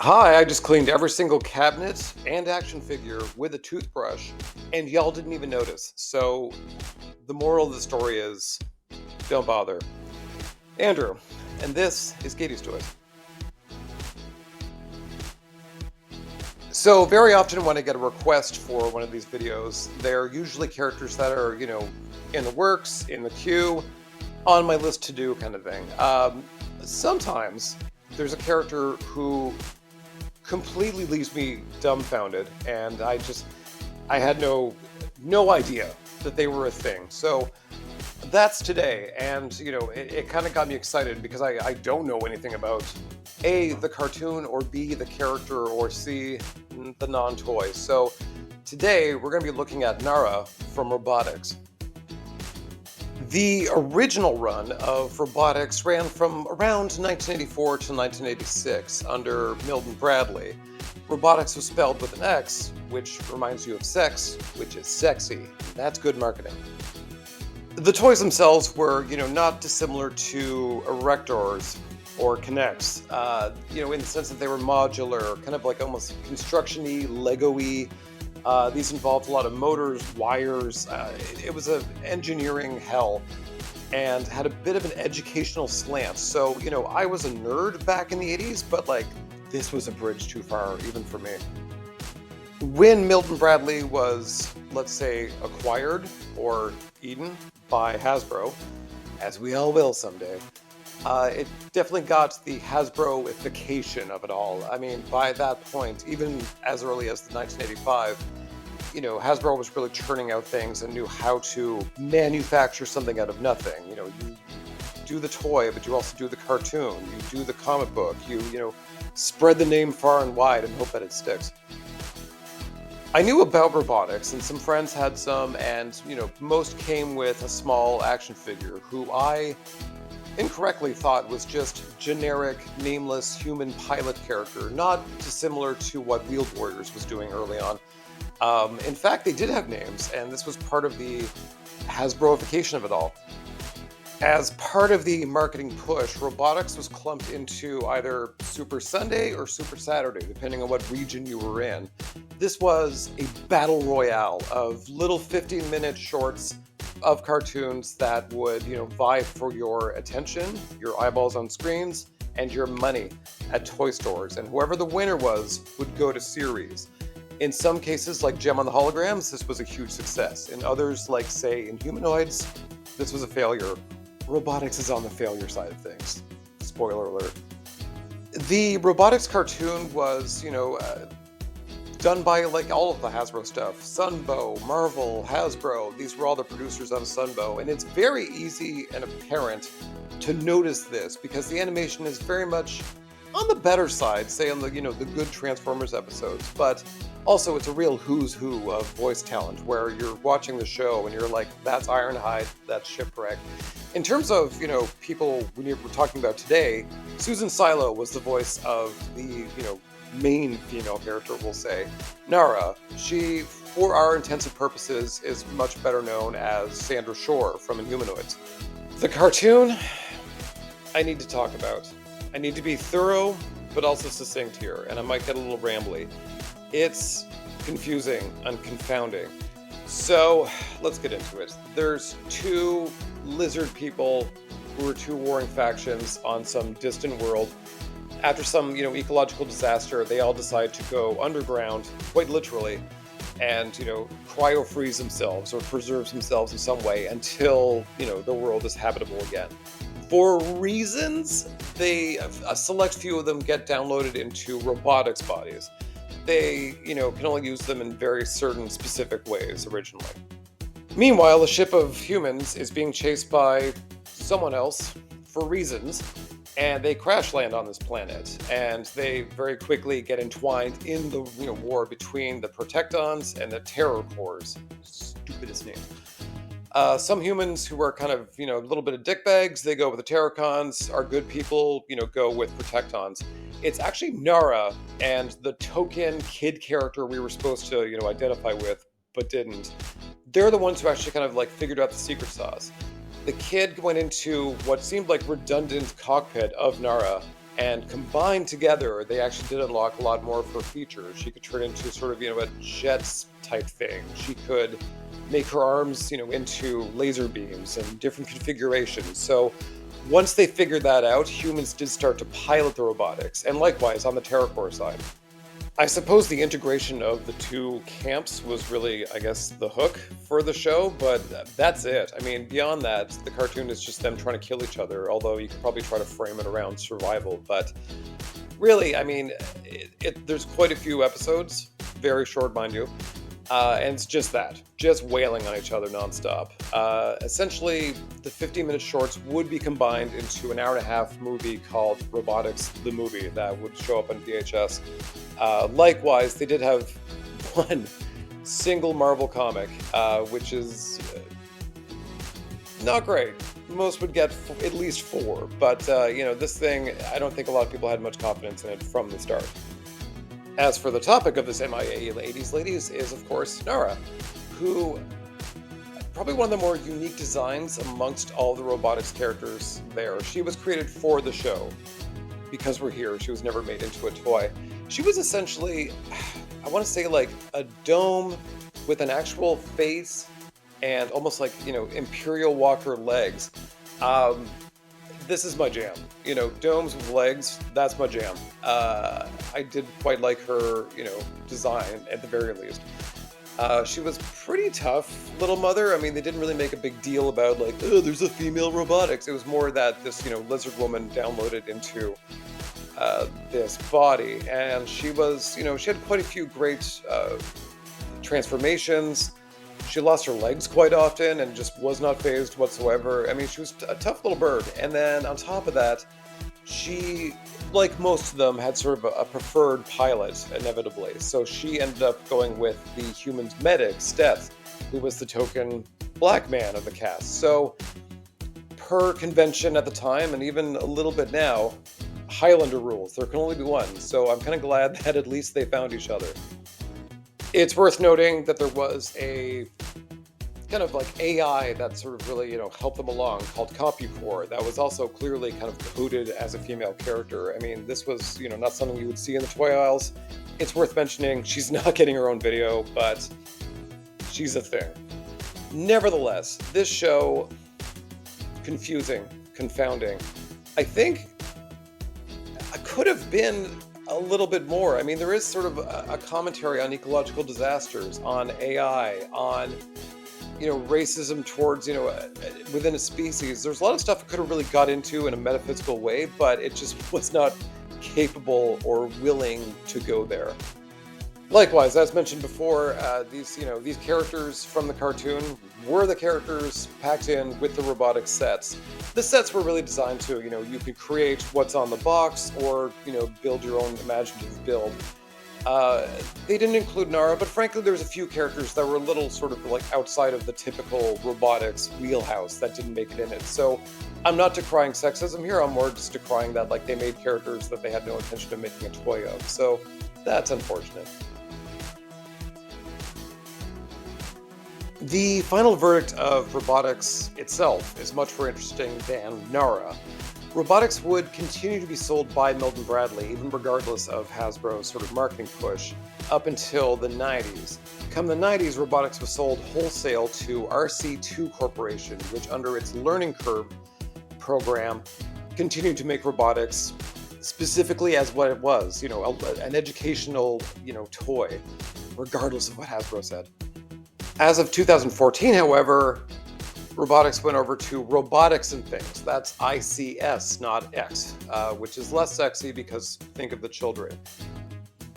Hi, I just cleaned every single cabinet and action figure with a toothbrush, and y'all didn't even notice. So, the moral of the story is don't bother. Andrew, and this is Gayties Toys. So, very often when I get a request for one of these videos, they're usually characters that are, in the works, in the queue, on my list to do kind of thing. Sometimes there's a character who completely leaves me dumbfounded, and I had no idea that they were a thing. So that's today, and it kind of got me excited because I don't know anything about A, the cartoon, or B, the character, or C, the non-toy. So today we're going to be looking at Narra from Robotix. The original run of Robotix ran from around 1984 to 1986 under Milton Bradley. Robotix was spelled with an X, which reminds you of sex, which is sexy. That's good marketing. The toys themselves were, not dissimilar to Erectors or Kinects, in the sense that they were modular, kind of like almost construction-y, Lego-y. These involved a lot of motors, wires. It was an engineering hell and had a bit of an educational slant. So, I was a nerd back in the 80s, but this was a bridge too far, even for me. When Milton Bradley was, let's say, acquired or eaten by Hasbro, as we all will someday, it definitely got the Hasbro-ification of it all. I mean, by that point, even as early as the 1985, Hasbro was really churning out things and knew how to manufacture something out of nothing. You do the toy, but you also do the cartoon, you do the comic book, you spread the name far and wide and hope that it sticks. I knew about Robotix, and some friends had some, and most came with a small action figure who I incorrectly thought was just generic, nameless human pilot character, not dissimilar to what Wheeled Warriors was doing early on. In fact, they did have names, and this was part of the Hasbroification of it all. As part of the marketing push, Robotix was clumped into either Super Sunday or Super Saturday, depending on what region you were in. This was a battle royale of little 15-minute shorts of cartoons that would, vie for your attention, your eyeballs on screens, and your money at toy stores. And whoever the winner was would go to series. In some cases, like Gem on the Holograms, this was a huge success. In others, like, say, Inhumanoids, this was a failure. Robotix is on the failure side of things. Spoiler alert. The Robotix cartoon was, done by all of the Hasbro stuff. Sunbow, Marvel, Hasbro, these were all the producers on Sunbow. And it's very easy and apparent to notice this because the animation is very much on the better side, say on the, the good Transformers episodes. But also it's a real who's who of voice talent where you're watching the show and you're like, that's Ironhide, that's Shipwreck. In terms of, people we're talking about today, Susan Silo was the voice of the, main female character, we'll say, Narra. She, for our intensive purposes, is much better known as Sandra Shore from Inhumanoids. The cartoon, I need to talk about. I need to be thorough, but also succinct here, and I might get a little rambly. It's confusing and confounding. So, let's get into it. There's two lizard people who are two warring factions on some distant world. After some, ecological disaster, they all decide to go underground, quite literally, and, cryo-freeze themselves or preserve themselves in some way until, the world is habitable again. For reasons, a select few of them get downloaded into Robotix bodies. They, can only use them in very certain specific ways originally. Meanwhile, a ship of humans is being chased by someone else for reasons, and they crash land on this planet, and they very quickly get entwined in the war between the Protectons and the Terror Corps. Stupidest name. Some humans who are kind of, a little bit of dickbags, they go with the Terrorcons. Our good people, go with Protectons. It's actually Narra and the token kid character we were supposed to, identify with, but didn't. They're the ones who actually kind of figured out the secret sauce. The kid went into what seemed like redundant cockpit of Narra And combined together, they actually did unlock a lot more of her features. She could turn into sort of, a jets type thing. She could make her arms, into laser beams and different configurations. So once they figured that out, humans did start to pilot the robotics, and likewise on the TerraCore side. I suppose the integration of the two camps was really, I guess, the hook for the show, but that's it. I mean, beyond that, the cartoon is just them trying to kill each other, although you could probably try to frame it around survival. But really, I mean, there's quite a few episodes, very short, mind you, and it's just that, just wailing on each other nonstop. Essentially, the 15-minute shorts would be combined into an hour-and-a-half movie called Robotix the Movie that would show up on VHS. Likewise, they did have one single Marvel comic, which is not great. Most would get at least 4, but this thing, I don't think a lot of people had much confidence in it from the start. As for the topic of this MIA 80s ladies is, of course, Narra, who probably one of the more unique designs amongst all the robotics characters there. She was created for the show. Because we're here, she was never made into a toy. She was essentially, I want to say, like a dome with an actual face and almost like, Imperial Walker legs. This is my jam. Domes with legs, that's my jam. I did quite like her, design at the very least. She was pretty tough, little mother. I mean, they didn't really make a big deal about like, oh, there's a female robotics. It was more that this, lizard woman downloaded into this body, and she was, she had quite a few great transformations. She lost her legs quite often and just was not phased whatsoever. I mean, she was a tough little bird. And then on top of that, she, like most of them, had sort of a preferred pilot, inevitably. So she ended up going with the human's medic, Steth, who was the token black man of the cast. So, per convention at the time, and even a little bit now, Highlander rules. There can only be one. So I'm kind of glad that at least they found each other. It's worth noting that there was a kind of like AI that sort of really, helped them along, called CompuCore, that was also clearly kind of coded as a female character. I mean, this was, not something you would see in the toy aisles. It's worth mentioning, she's not getting her own video, but she's a thing. Nevertheless, this show, confusing, confounding. I think I could have been a little bit more. I mean, there is sort of a commentary on ecological disasters, on AI, on racism towards, within a species. There's a lot of stuff I could have really got into in a metaphysical way, but it just was not capable or willing to go there. Likewise, as mentioned before, these characters from the cartoon were the characters packed in with the robotic sets. The sets were really designed to, you could create what's on the box or, build your own imaginative build. They didn't include Narra, but frankly, there's a few characters that were a little sort of like outside of the typical robotics wheelhouse that didn't make it in it. So I'm not decrying sexism here, I'm more just decrying that like they made characters that they had no intention of making a toy of. So that's unfortunate. The final verdict of Robotix itself is much more interesting than Narra. Robotix would continue to be sold by Milton Bradley, even regardless of Hasbro's sort of marketing push, up until the 90s. Come the 90s, Robotix was sold wholesale to RC2 Corporation, which under its Learning Curve program continued to make Robotix specifically as what it was, an educational, toy, regardless of what Hasbro said. As of 2014, however, Robotix went over to Robotix and Things. That's ICS, not X, which is less sexy because think of the children.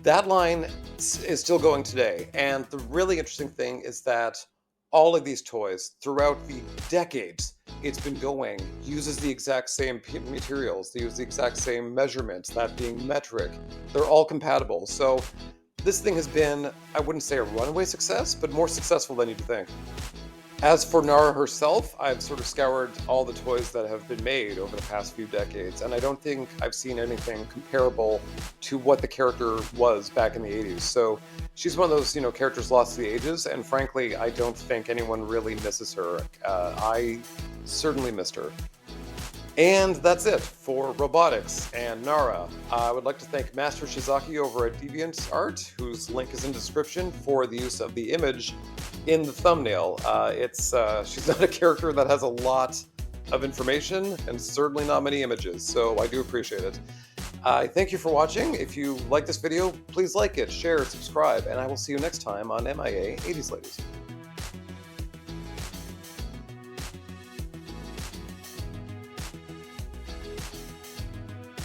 That line is still going today, and the really interesting thing is that all of these toys, throughout the decades it's been going, uses the exact same materials, they use the exact same measurements, that being metric. They're all compatible, so this thing has been, I wouldn't say a runaway success, but more successful than you'd think. As for Narra herself, I've sort of scoured all the toys that have been made over the past few decades, and I don't think I've seen anything comparable to what the character was back in the 80s. So she's one of those, characters lost to the ages, and frankly, I don't think anyone really misses her. I certainly missed her. And that's it for Robotix and Narra. I would like to thank Master Shizake over at DeviantArt, whose link is in the description, for the use of the image in the thumbnail. She's not a character that has a lot of information and certainly not many images, so I do appreciate it. Thank you for watching. If you like this video, please like it, share, subscribe, and I will see you next time on MIA 80s Ladies.